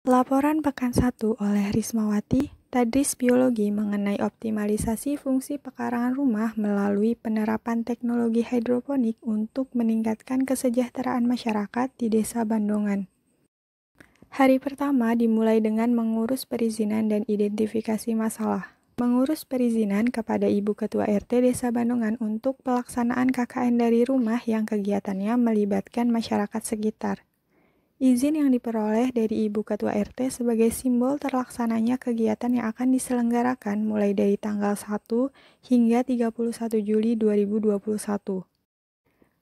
Laporan pekan 1 oleh Rismawati, Tadris Biologi mengenai optimalisasi fungsi pekarangan rumah melalui penerapan teknologi hidroponik untuk meningkatkan kesejahteraan masyarakat di Desa Bandongan. Hari pertama dimulai dengan mengurus perizinan dan identifikasi masalah. Mengurus perizinan kepada Ibu Ketua RT Desa Bandongan untuk pelaksanaan KKN dari rumah yang kegiatannya melibatkan masyarakat sekitar. Izin yang diperoleh dari Ibu Ketua RT sebagai simbol terlaksananya kegiatan yang akan diselenggarakan mulai dari tanggal 1 hingga 31 Juli 2021.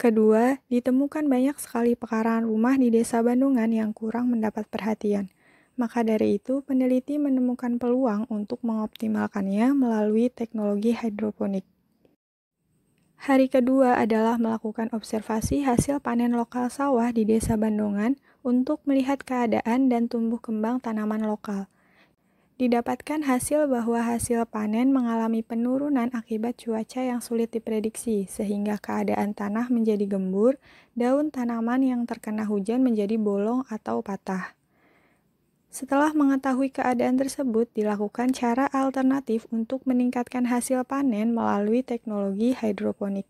Kedua, ditemukan banyak sekali pekarangan rumah di Desa Bandongan yang kurang mendapat perhatian. Maka dari itu, peneliti menemukan peluang untuk mengoptimalkannya melalui teknologi hidroponik. Hari kedua adalah melakukan observasi hasil panen lokal sawah di Desa Bandongan untuk melihat keadaan dan tumbuh kembang tanaman lokal. Didapatkan hasil bahwa hasil panen mengalami penurunan akibat cuaca yang sulit diprediksi, sehingga keadaan tanah menjadi gembur, daun tanaman yang terkena hujan menjadi bolong atau patah. Setelah mengetahui keadaan tersebut, dilakukan cara alternatif untuk meningkatkan hasil panen melalui teknologi hidroponik.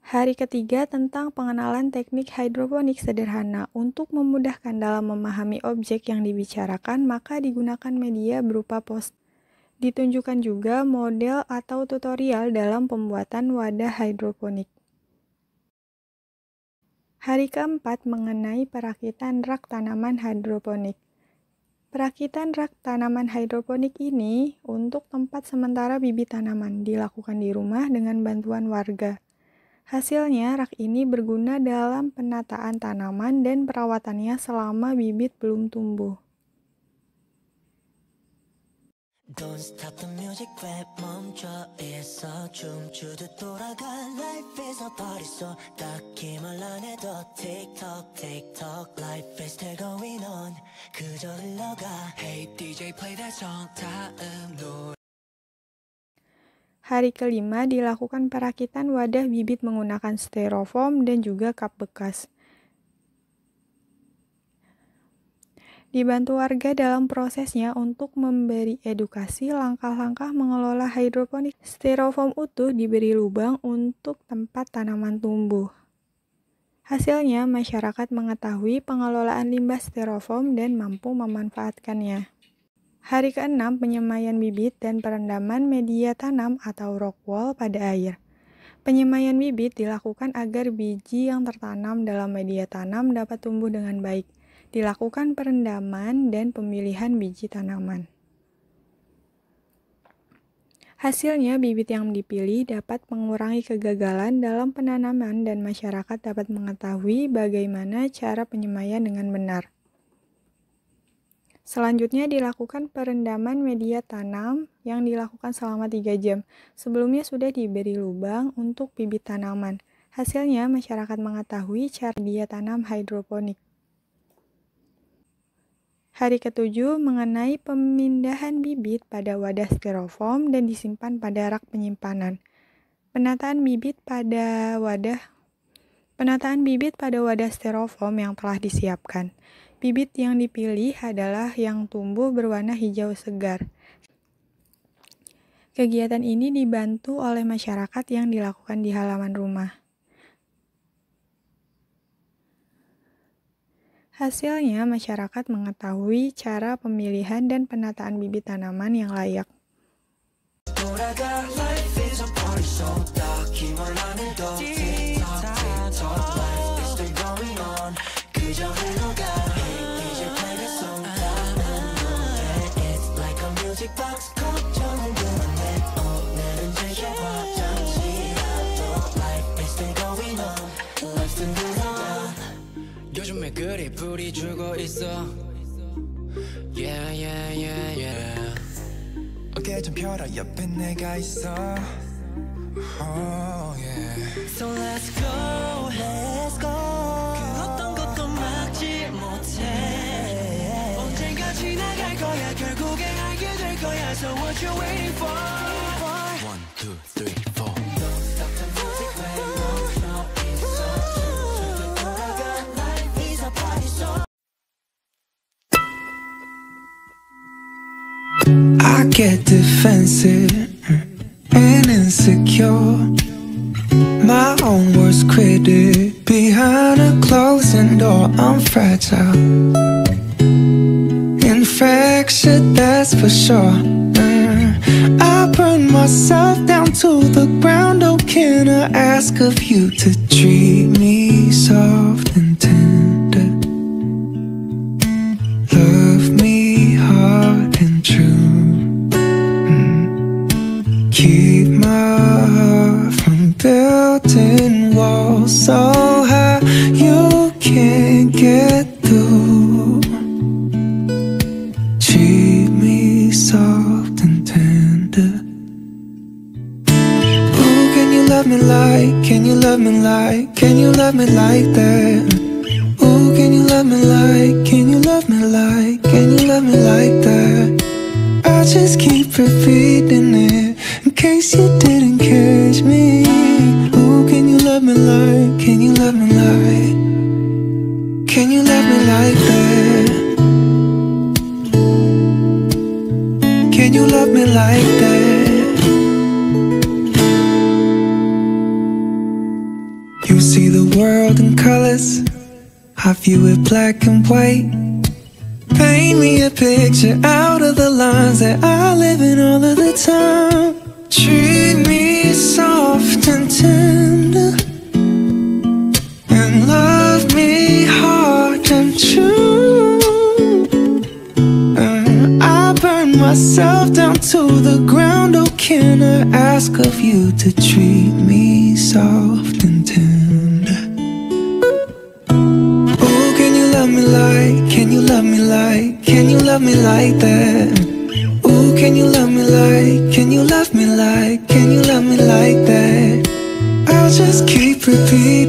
Hari ketiga tentang pengenalan teknik hidroponik sederhana. Untuk memudahkan dalam memahami objek yang dibicarakan, maka digunakan media berupa post. Ditunjukkan juga model atau tutorial dalam pembuatan wadah hidroponik. Hari keempat mengenai perakitan rak tanaman hidroponik. Perakitan rak tanaman hidroponik ini untuk tempat sementara bibit tanaman dilakukan di rumah dengan bantuan warga. Hasilnya, rak ini berguna dalam penataan tanaman dan perawatannya selama bibit belum tumbuh. Don't stop the music, rap 멈춰 있어 춤추듯 돌아가 life is a party so 딱히 말 안 해도 TikTok TikTok life is still going on 그저 흘러가 Hey DJ play that song 다음 노래. Hari kelima dilakukan perakitan wadah bibit menggunakan styrofoam dan juga cup bekas. Dibantu warga dalam prosesnya untuk memberi edukasi langkah-langkah mengelola hidroponik. Styrofoam utuh diberi lubang untuk tempat tanaman tumbuh. Hasilnya, masyarakat mengetahui pengelolaan limbah styrofoam dan mampu memanfaatkannya. Hari ke-6, penyemaian bibit dan perendaman media tanam atau rock wool pada air. Penyemaian bibit dilakukan agar biji yang tertanam dalam media tanam dapat tumbuh dengan baik. Dilakukan perendaman dan pemilihan biji tanaman. Hasilnya, bibit yang dipilih dapat mengurangi kegagalan dalam penanaman dan masyarakat dapat mengetahui bagaimana cara penyemaian dengan benar. Selanjutnya dilakukan perendaman media tanam yang dilakukan selama 3 jam. Sebelumnya sudah diberi lubang untuk bibit tanaman. Hasilnya, masyarakat mengetahui cara media tanam hidroponik. Hari ke-7 mengenai pemindahan bibit pada wadah styrofoam dan disimpan pada rak penyimpanan. Penataan bibit pada wadah styrofoam yang telah disiapkan. Bibit yang dipilih adalah yang tumbuh berwarna hijau segar. Kegiatan ini dibantu oleh masyarakat yang dilakukan di halaman rumah. Hasilnya, masyarakat mengetahui cara pemilihan dan penataan bibit tanaman yang layak. 그리 불이 주고 있어 Yeah yeah yeah yeah 어깨 좀 펴라 옆에 내가 있어 Oh yeah So let's go let's go 그 어떤 것도 막지 못해 언젠가 지나갈 거야 결국에 알게 될 거야 So what you waiting for 1, 2, 3, 4 Hari I get defensive and insecure, my own worst critic. Behind a closing door, I'm fragile and fractured, that's for sure. I burn myself down to the ground. Oh, can I ask of you to treat me soft and tender? Love me hard and true. Keep my heart from building walls so high you can't get through. Treat me soft and tender. Ooh, can you love me like, can you love me like, can you love me like that? Ooh, can you love me like, can you love me like, can you love me like that? I just keep repeating it in case you didn't catch me. Ooh, can you love me like, can you love me like, can you love me like that? Can you love me like that? You see the world in colors, I view it black and white. Paint me a picture out of the lines that I live in all of the time. Treat me soft and tender, and love me hard and true. I burn myself down to the ground. Oh, can I ask of you to treat me soft and tender? Oh, can you love me like, can you love me like, can you love me like that? Ooh, can you love me like, can you love me like, can you love me like that? I'll just keep repeating